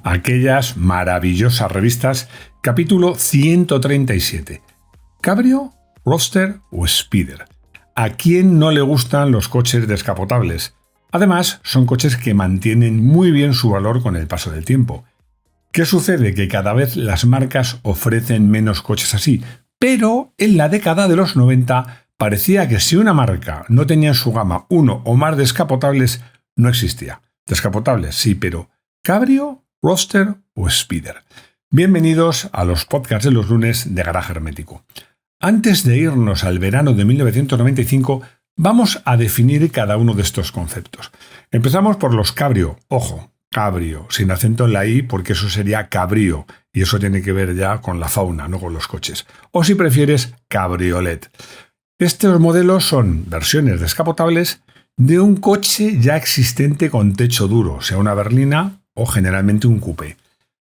aquellas maravillosas revistas, capítulo 137. ¿Cabrio, Roadster o Spider? ¿A quién no le gustan los coches descapotables? Además, son coches que mantienen muy bien su valor con el paso del tiempo. ¿Qué sucede? Que cada vez las marcas ofrecen menos coches así, pero en la década de los 90 parecía que si una marca no tenía en su gama uno o más descapotables, no existía. Descapotables, sí, pero ¿Cabrio, Roadster o Spider? Bienvenidos a los podcasts de los lunes de Garaje Hermético. Antes de irnos al verano de 1995, vamos a definir cada uno de estos conceptos. Empezamos por los cabrio. Ojo, cabrio, sin acento en la i, porque eso sería cabrío, y eso tiene que ver ya con la fauna, no con los coches. O si prefieres, cabriolet. Estos modelos son versiones descapotables de un coche ya existente con techo duro, sea una berlina o generalmente un coupé.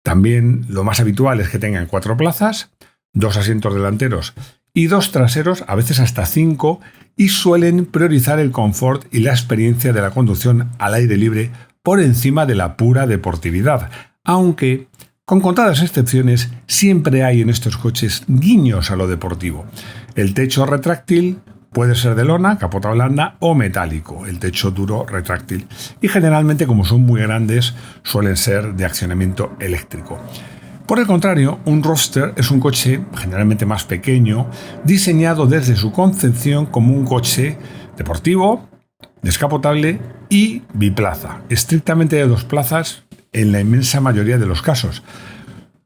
También lo más habitual es que tengan 4 plazas, 2 asientos delanteros y 2 traseros, a veces hasta 5, y suelen priorizar el confort y la experiencia de la conducción al aire libre por encima de la pura deportividad, aunque, con contadas excepciones, siempre hay en estos coches guiños a lo deportivo. El techo retráctil puede ser de lona, capota blanda o metálico, el techo duro retráctil, y generalmente, como son muy grandes, suelen ser de accionamiento eléctrico. Por el contrario, un Roadster es un coche generalmente más pequeño, diseñado desde su concepción como un coche deportivo, descapotable y biplaza, estrictamente de 2 plazas en la inmensa mayoría de los casos.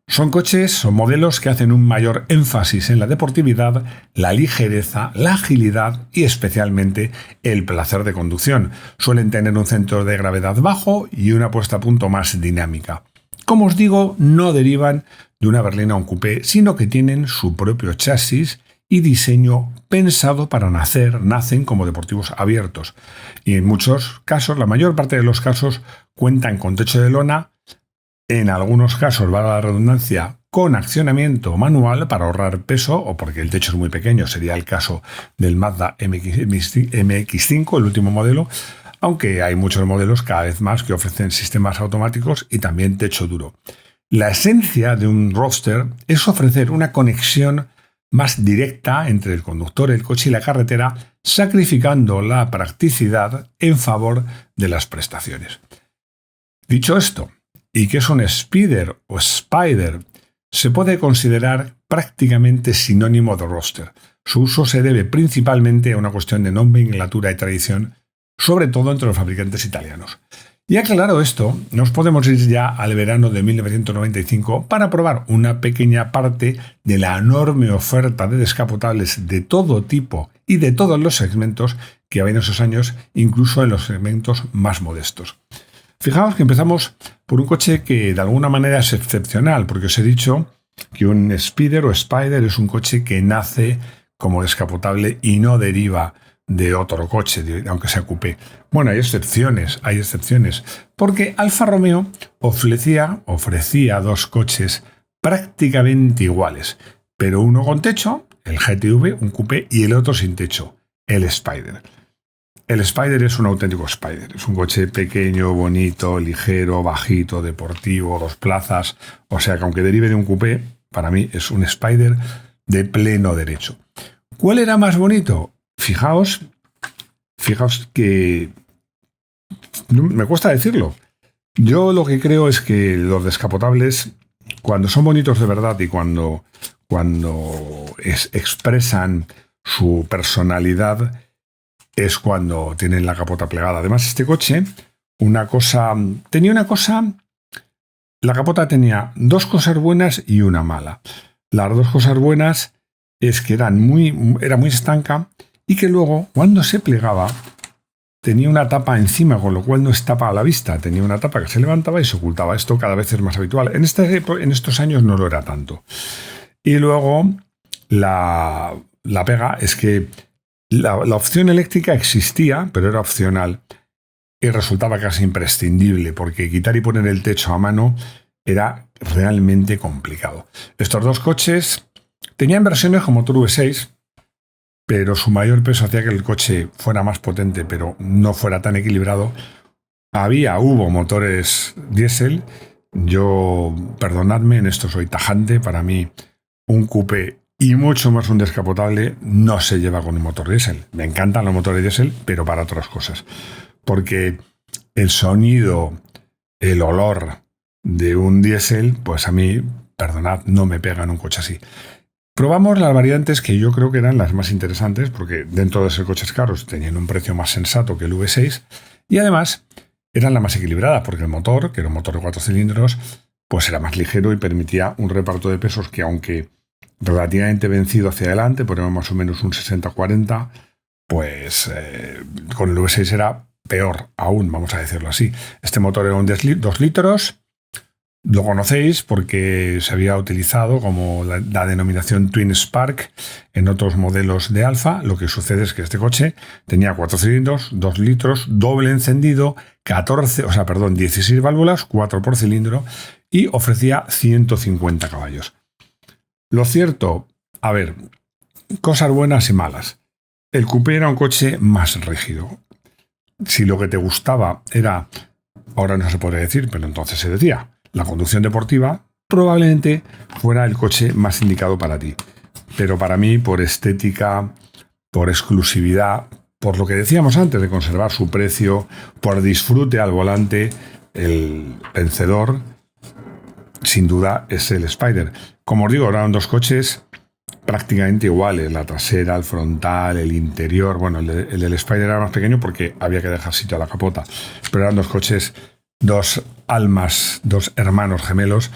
Son coches o modelos que hacen un mayor énfasis en la deportividad, la ligereza, la agilidad y especialmente el placer de conducción. Suelen tener un centro de gravedad bajo y una puesta a punto más dinámica. Como os digo, no derivan de una berlina o un coupé, sino que tienen su propio chasis y diseño pensado para nacen como deportivos abiertos. Y en muchos casos, la mayor parte de los casos, cuentan con techo de lona, en algunos casos, valga la redundancia, con accionamiento manual para ahorrar peso o porque el techo es muy pequeño, sería el caso del Mazda MX-5, el último modelo, aunque hay muchos modelos cada vez más que ofrecen sistemas automáticos y también techo duro. La esencia de un Roadster es ofrecer una conexión más directa entre el conductor, el coche y la carretera, sacrificando la practicidad en favor de las prestaciones. Dicho esto, ¿y qué es un Spider o Spider? Se puede considerar prácticamente sinónimo de Roadster. Su uso se debe principalmente a una cuestión de nomenclatura y tradición, sobre todo entre los fabricantes italianos. Y aclarado esto, nos podemos ir ya al verano de 1995 para probar una pequeña parte de la enorme oferta de descapotables de todo tipo y de todos los segmentos que había en esos años, incluso en los segmentos más modestos. Fijaos que empezamos por un coche que de alguna manera es excepcional, porque os he dicho que un Spider o Spider es un coche que nace como descapotable y no deriva de otro coche, aunque sea coupé. Bueno, hay excepciones, porque Alfa Romeo ofrecía 2 coches prácticamente iguales, pero uno con techo, el GTV, un coupé, y el otro sin techo, el Spider. El Spider es un auténtico Spider, es un coche pequeño, bonito, ligero, bajito, deportivo, 2 plazas, o sea que aunque derive de un coupé, para mí es un Spider de pleno derecho. ¿Cuál era más bonito? Fijaos que me cuesta decirlo. Yo lo que creo es que los descapotables, cuando son bonitos de verdad y cuando expresan su personalidad, es cuando tienen la capota plegada. Además, este coche, la capota tenía 2 cosas buenas y una mala. Las 2 cosas buenas es que era muy estanca y que luego, cuando se plegaba, tenía una tapa encima, con lo cual no estaba a la vista. Tenía una tapa que se levantaba y se ocultaba. Esto cada vez es más habitual. En estos años no lo era tanto. Y luego, la pega es que la opción eléctrica existía, pero era opcional. Y resultaba casi imprescindible, porque quitar y poner el techo a mano era realmente complicado. Estos 2 coches tenían versiones con motor V6, pero su mayor peso hacía que el coche fuera más potente, pero no fuera tan equilibrado. Hubo motores diésel Yo, perdonadme, en esto soy tajante. Para mí, un coupé y mucho más un descapotable no se lleva con un motor diésel. Me encantan los motores diésel, pero para otras cosas. Porque el sonido, el olor de un diésel, pues a mí, perdonad, no me pega en un coche así. Probamos las variantes que yo creo que eran las más interesantes, porque dentro de ser coches caros tenían un precio más sensato que el V6 y además eran la más equilibrada, porque el motor, que era un motor de 4 cilindros, pues era más ligero y permitía un reparto de pesos que, aunque relativamente vencido hacia adelante, ponemos más o menos un 60-40, pues con el V6 era peor aún, vamos a decirlo así. Este motor era un 2 litros. Lo conocéis porque se había utilizado como la denominación Twin Spark en otros modelos de Alfa. Lo que sucede es que este coche tenía 4 cilindros, 2 litros, doble encendido, 16 válvulas, 4 por cilindro y ofrecía 150 caballos. Lo cierto, a ver, cosas buenas y malas. El coupé era un coche más rígido. Si lo que te gustaba era, ahora no se puede decir, pero entonces se decía, la conducción deportiva, probablemente fuera el coche más indicado para ti. Pero para mí, por estética, por exclusividad, por lo que decíamos antes de conservar su precio, por disfrute al volante, el vencedor, sin duda, es el Spider. Como os digo, eran dos coches prácticamente iguales, la trasera, el frontal, el interior. Bueno, el del Spider era más pequeño porque había que dejar sitio a la capota, pero eran dos coches, dos almas, dos hermanos gemelos,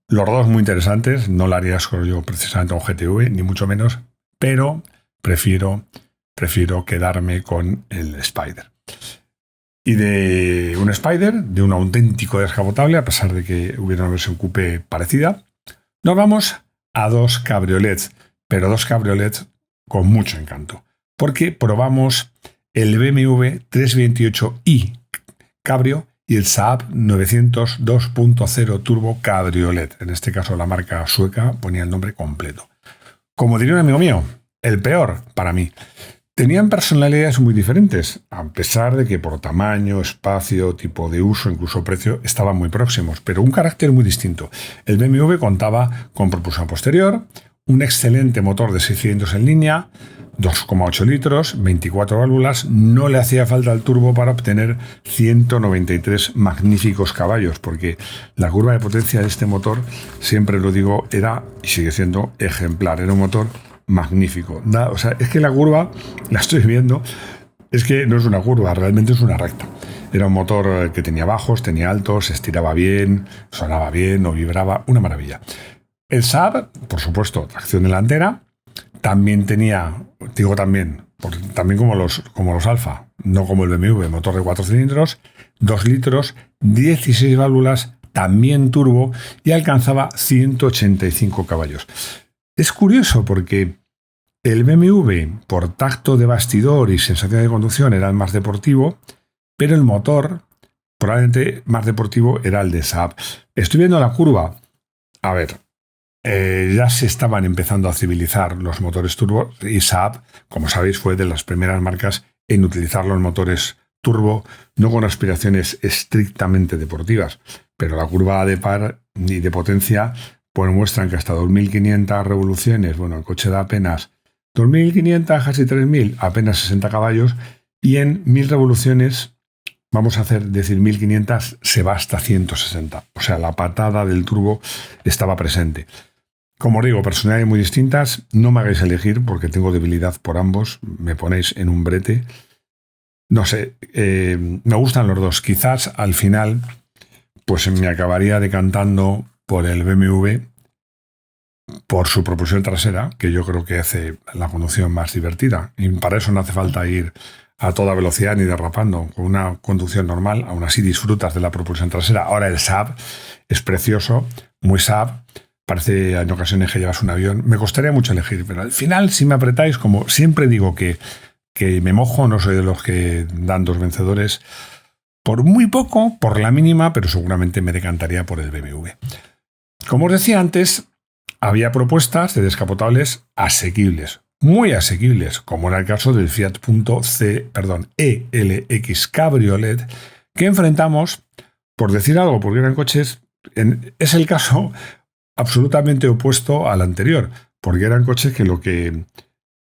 los dos muy interesantes. No lo haría yo precisamente un GTV, ni mucho menos, pero prefiero quedarme con el Spider. Y de un Spider, de un auténtico descapotable, a pesar de que hubiera una versión coupé parecida, nos vamos a dos cabriolets, pero dos cabriolets con mucho encanto, porque probamos el BMW 328i Cabrio y el Saab 900 2.0 Turbo Cabriolet. En este caso la marca sueca ponía el nombre completo. Como diría un amigo mío, el peor para mí. Tenían personalidades muy diferentes, a pesar de que por tamaño, espacio, tipo de uso, incluso precio, estaban muy próximos, pero un carácter muy distinto. El BMW contaba con propulsión posterior, un excelente motor de 6 cilindros en línea, 2,8 litros, 24 válvulas, no le hacía falta el turbo para obtener 193 magníficos caballos, porque la curva de potencia de este motor, siempre lo digo, era y sigue siendo ejemplar. Era un motor magnífico. O sea, es que la curva, la estoy viendo, es que no es una curva, realmente es una recta. Era un motor que tenía bajos, tenía altos, se estiraba bien, sonaba bien, no vibraba, una maravilla. El Saab, por supuesto, tracción delantera, también tenía, también como los Alfa, no como el BMW, motor de 4 cilindros, 2 litros, 16 válvulas, también turbo y alcanzaba 185 caballos. Es curioso porque el BMW, por tacto de bastidor y sensación de conducción, era el más deportivo, pero el motor, probablemente más deportivo, era el de Saab. Estoy viendo la curva. A ver, ya se estaban empezando a civilizar los motores turbo y Saab, como sabéis, fue de las primeras marcas en utilizar los motores turbo, no con aspiraciones estrictamente deportivas, pero la curva de par y de potencia pues muestran que hasta 2.500 revoluciones, bueno, el coche da apenas 2.500, casi 3.000, apenas 60 caballos, y en 1.000 revoluciones, vamos a decir 1.500, se va hasta 160. O sea, la patada del turbo estaba presente. Como os digo, personalidades muy distintas, no me hagáis elegir porque tengo debilidad por ambos, me ponéis en un brete. No sé, me gustan los dos. Quizás al final, pues me acabaría decantando por el BMW, por su propulsión trasera, que yo creo que hace la conducción más divertida. Y para eso no hace falta ir a toda velocidad ni derrapando. Con una conducción normal, aún así disfrutas de la propulsión trasera. Ahora el Saab es precioso, muy Saab. Parece en ocasiones que llevas un avión. Me costaría mucho elegir, pero al final, si me apretáis, como siempre digo que me mojo, no soy de los que dan dos vencedores, por muy poco, por la mínima, pero seguramente me decantaría por el BMW. Como os decía antes, había propuestas de descapotables asequibles, muy asequibles, como era el caso del Fiat Punto ELX Cabriolet, que enfrentamos, por decir algo, porque eran coches Es el caso absolutamente opuesto al anterior, porque eran coches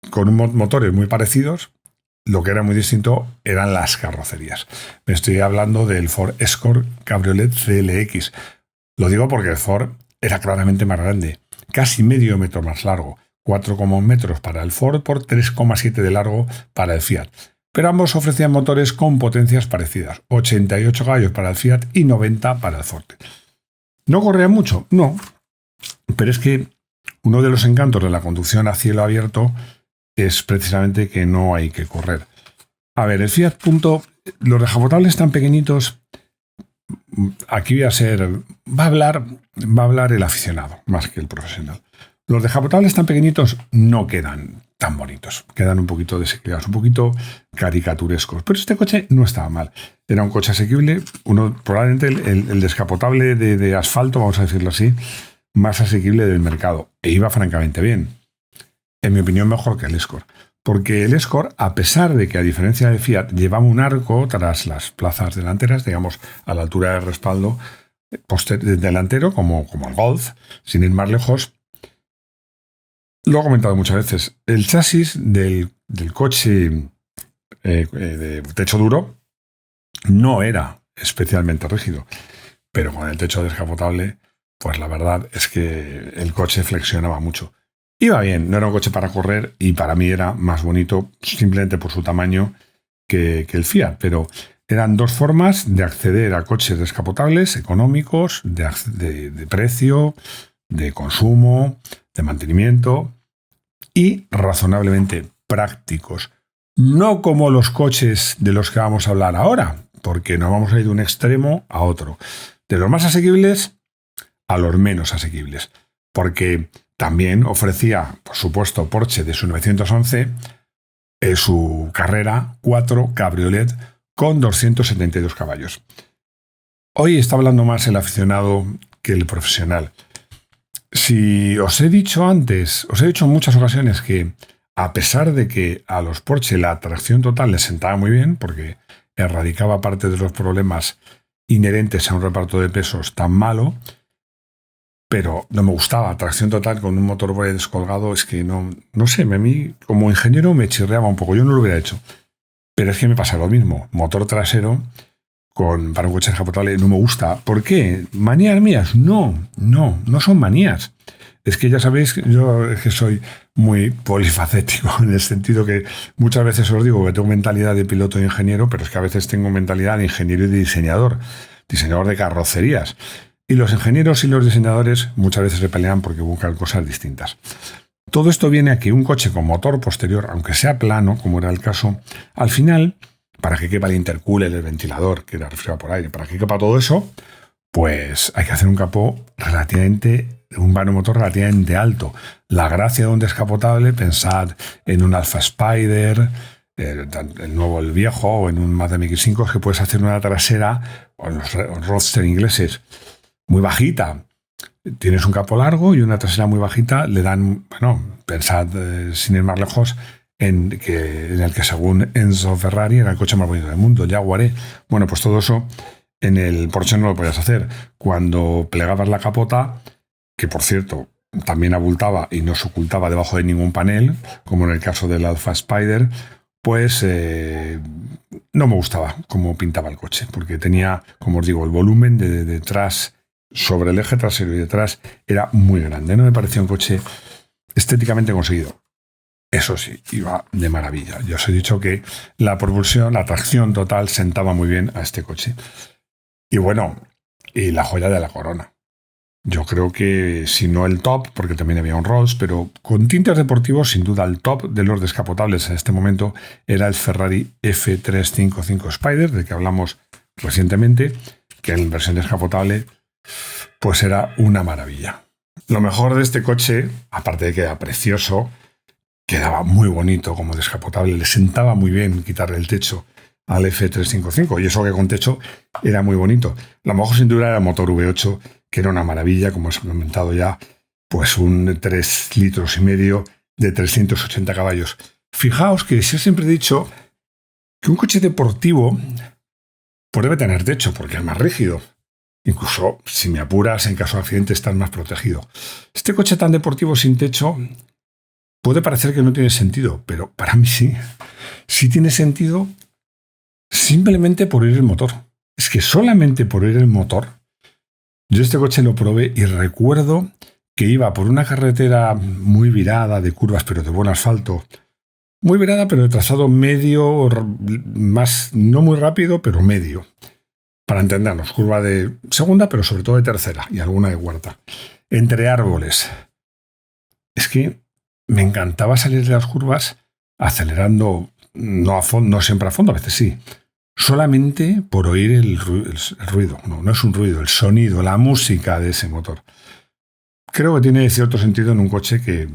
con motores muy parecidos, lo que era muy distinto eran las carrocerías. Me estoy hablando del Ford Escort Cabriolet CLX. Lo digo porque el Ford era claramente más grande, casi medio metro más largo, 4,1 metros para el Ford por 3,7 de largo para el Fiat. Pero ambos ofrecían motores con potencias parecidas, 88 caballos para el Fiat y 90 para el Forte. ¿No corría mucho? No, pero es que uno de los encantos de la conducción a cielo abierto es precisamente que no hay que correr. A ver, el Fiat Punto, los descapotables tan pequeñitos, aquí va a hablar el aficionado más que el profesional. Los descapotables tan pequeñitos no quedan tan bonitos, quedan un poquito desequilibrados, un poquito caricaturescos, pero este coche no estaba mal. Era un coche asequible, probablemente el descapotable de asfalto, vamos a decirlo así, más asequible del mercado, e iba francamente bien. En mi opinión, mejor que el Escort. Porque el Escort, a pesar de que a diferencia del Fiat llevaba un arco tras las plazas delanteras, digamos a la altura del respaldo delantero, como el Golf, sin ir más lejos, lo he comentado muchas veces, el chasis del coche de techo duro no era especialmente rígido, pero con el techo descapotable, pues la verdad es que el coche flexionaba mucho. Iba bien, no era un coche para correr y para mí era más bonito simplemente por su tamaño que el Fiat, pero eran dos formas de acceder a coches descapotables económicos, de precio, de consumo, de mantenimiento y razonablemente prácticos. No como los coches de los que vamos a hablar ahora, porque nos vamos a ir de un extremo a otro. De los más asequibles a los menos asequibles. Porque también ofrecía, por supuesto, Porsche de su 911, su Carrera 4 Cabriolet con 272 caballos. Hoy está hablando más el aficionado que el profesional. Si os he dicho antes, os he dicho en muchas ocasiones que a pesar de que a los Porsche la tracción total les sentaba muy bien, porque erradicaba parte de los problemas inherentes a un reparto de pesos tan malo, pero no me gustaba. Tracción total con un motor descolgado, es que no sé, a mí como ingeniero me chirreaba un poco, yo no lo hubiera hecho. Pero es que me pasa lo mismo, motor trasero para un coche descapotable no me gusta. ¿Por qué? ¿Manías mías? No son manías. Es que ya sabéis, yo es que soy muy polifacético, en el sentido que muchas veces os digo que tengo mentalidad de piloto e ingeniero, pero es que a veces tengo mentalidad de ingeniero y de diseñador de carrocerías. Y los ingenieros y los diseñadores muchas veces se pelean porque buscan cosas distintas. Todo esto viene a que un coche con motor posterior, aunque sea plano, como era el caso, al final, para que quepa el intercooler, el ventilador, que era resfriado por aire, para que quepa todo eso, pues hay que hacer un un vano motor relativamente alto. La gracia de un descapotable, pensad en un Alfa Spider, el nuevo, el viejo, o en un Mazda MX-5, es que puedes hacer una trasera, o en los roadster ingleses, muy bajita. Tienes un capó largo y una trasera muy bajita, le dan, pensad, sin ir más lejos, en el que según Enzo Ferrari era el coche más bonito del mundo, el Jaguar. Bueno, pues todo eso en el Porsche no lo podías hacer. Cuando plegabas la capota, que por cierto también abultaba y no se ocultaba debajo de ningún panel, como en el caso del Alfa Spider, pues no me gustaba cómo pintaba el coche, porque tenía, como os digo, el volumen de detrás sobre el eje trasero y detrás era muy grande. No me parecía un coche estéticamente conseguido. Eso sí, iba de maravilla. Ya os he dicho que la propulsión, la tracción total sentaba muy bien a este coche. Y bueno, y la joya de la corona. Yo creo que, si no el top, porque también había un Rolls, pero con tintes deportivos, sin duda el top de los descapotables en este momento era el Ferrari F355 Spider, del que hablamos recientemente, que en versión descapotable pues era una maravilla. Lo mejor de este coche, aparte de que era precioso, quedaba muy bonito como descapotable, le sentaba muy bien quitarle el techo al F355, y eso que con techo era muy bonito. Lo mejor sin duda era el motor V8, que era una maravilla, como os he comentado ya, pues un 3,5 litros de 380 caballos. Fijaos que yo siempre he dicho que un coche deportivo pues debe tener techo, porque es más rígido. Incluso, si me apuras, en caso de accidente estás más protegido. Este coche tan deportivo sin techo puede parecer que no tiene sentido, pero para mí sí. Sí tiene sentido simplemente por oír el motor. Es que solamente por oír el motor, yo este coche lo probé y recuerdo que iba por una carretera muy virada de curvas, pero de buen asfalto. Muy virada, pero de trazado medio, más no muy rápido, pero medio. Para entendernos, curva de segunda, pero sobre todo de tercera y alguna de cuarta. Entre árboles. Es que me encantaba salir de las curvas acelerando, no a fondo, no siempre a fondo, a veces sí. Solamente por oír el ruido. No es un ruido, el sonido, la música de ese motor. Creo que tiene cierto sentido en un coche que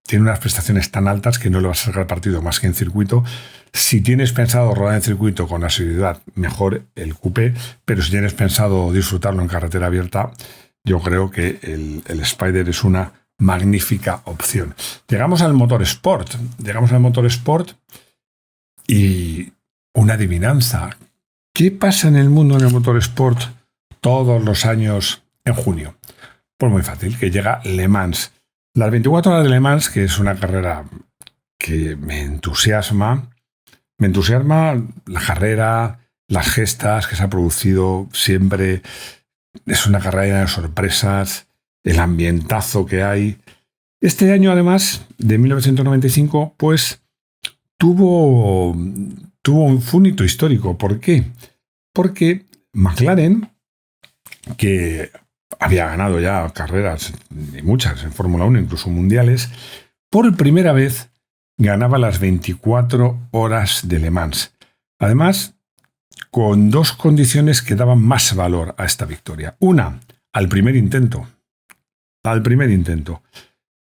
tiene unas prestaciones tan altas que no le vas a sacar partido más que en circuito. Si tienes pensado rodar en circuito con asiduidad, mejor el coupé, pero si tienes pensado disfrutarlo en carretera abierta, yo creo que el Spider es una magnífica opción. Llegamos al motor Sport. Y una adivinanza. ¿Qué pasa en el mundo del motor Sport todos los años en junio? Pues muy fácil, que llega Le Mans. Las 24 horas de Le Mans, que es una carrera que me entusiasma la carrera, las gestas que se ha producido siempre. Es una carrera llena de sorpresas, el ambientazo que hay. Este año, además, de 1995, pues fue un hito histórico. ¿Por qué? Porque McLaren, que había ganado ya carreras, y muchas en Fórmula 1, incluso mundiales, por primera vez ganaba las 24 horas de Le Mans. Además, con dos condiciones que daban más valor a esta victoria. Una, al primer intento.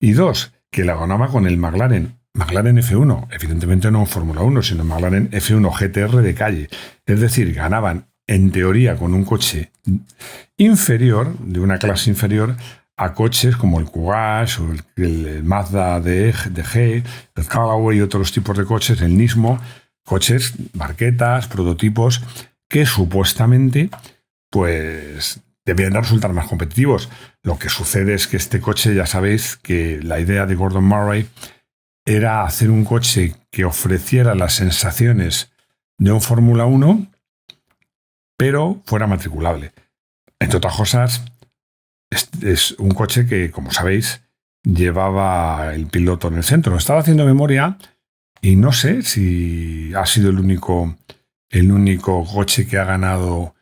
Y dos, que la ganaba con el McLaren F1, evidentemente no en Fórmula 1, sino en McLaren F1 GTR de calle. Es decir, ganaban en teoría con un coche inferior, de una clase inferior, a coches como el Courage o el Mazda DG, el Callaway y otros tipos de coches, el Nismo, coches, marquetas, prototipos, que supuestamente pues debían resultar más competitivos. Lo que sucede es que este coche, ya sabéis que la idea de Gordon Murray era hacer un coche que ofreciera las sensaciones de un Fórmula 1, pero fuera matriculable. Entre otras cosas, es un coche que, como sabéis, llevaba el piloto en el centro. Estaba haciendo memoria y no sé si ha sido el único coche que ha ganado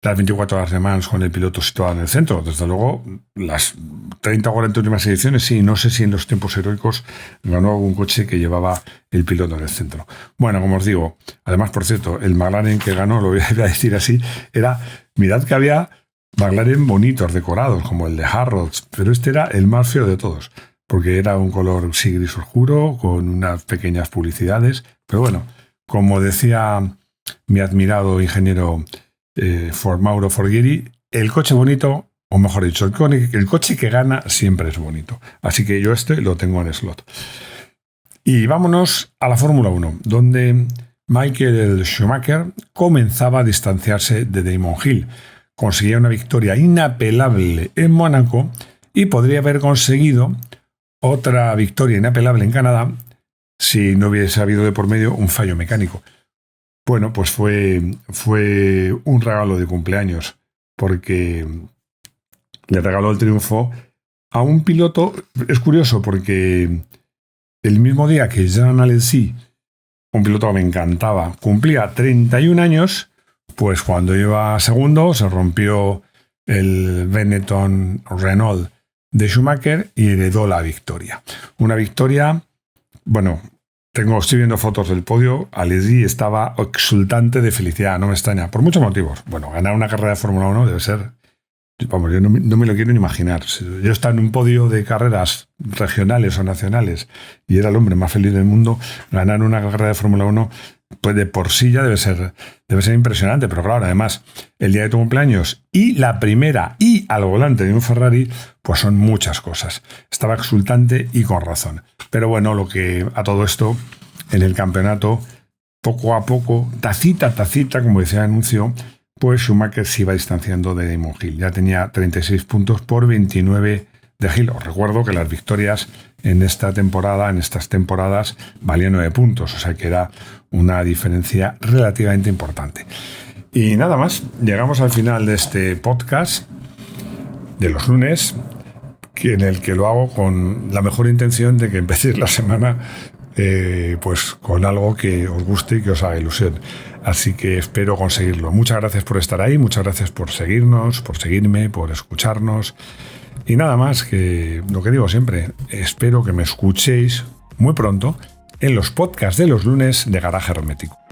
las 24 horas de Mans con el piloto situado en el centro. Desde luego, las 30 o 40 últimas ediciones, sí. No sé si en los tiempos heroicos ganó algún coche que llevaba el piloto en el centro. Bueno, como os digo, además, por cierto, el McLaren que ganó, lo voy a decir así, mirad que había McLaren bonitos, decorados, como el de Harrods, pero este era el más feo de todos, porque era un color sí gris oscuro, con unas pequeñas publicidades. Pero bueno, como decía mi admirado ingeniero Mauro Forghieri, el coche bonito, o mejor dicho, el coche que gana siempre es bonito. Así que yo lo tengo en slot. Y vámonos a la Fórmula 1, donde Michael Schumacher comenzaba a distanciarse de Damon Hill. Conseguía una victoria inapelable en Mónaco y podría haber conseguido otra victoria inapelable en Canadá si no hubiese habido de por medio un fallo mecánico. Bueno, pues fue un regalo de cumpleaños, porque le regaló el triunfo a un piloto. Es curioso porque el mismo día que Jean Alesi, un piloto que me encantaba, cumplía 31 años, pues cuando iba segundo se rompió el Benetton Renault de Schumacher y heredó la victoria. Una victoria, bueno, estoy viendo fotos del podio. Alesi estaba exultante de felicidad, no me extraña, por muchos motivos. Bueno, ganar una carrera de Fórmula 1 debe ser, vamos, yo no me lo quiero ni imaginar. Yo estaba en un podio de carreras regionales o nacionales y era el hombre más feliz del mundo. Ganar una carrera de Fórmula 1, pues de por sí ya debe ser impresionante. Pero claro, además, el día de tu cumpleaños y la primera y al volante de un Ferrari, pues son muchas cosas. Estaba exultante y con razón. Pero bueno, lo que a todo esto, en el campeonato, poco a poco, tacita, como decía el anuncio, pues Schumacher se iba distanciando de Damon Hill. Ya tenía 36 puntos por 29 de Hill. Os recuerdo que las victorias en estas temporadas, valían 9 puntos, o sea que era una diferencia relativamente importante. Y nada más, llegamos al final de este podcast de los lunes, en el que lo hago con la mejor intención de que empecéis la semana pues con algo que os guste y que os haga ilusión. Así que espero conseguirlo. Muchas gracias por estar ahí, muchas gracias por seguirnos, por seguirme, por escucharnos. Y nada más, que lo que digo siempre, espero que me escuchéis muy pronto en los podcasts de los lunes de Garaje Hermético.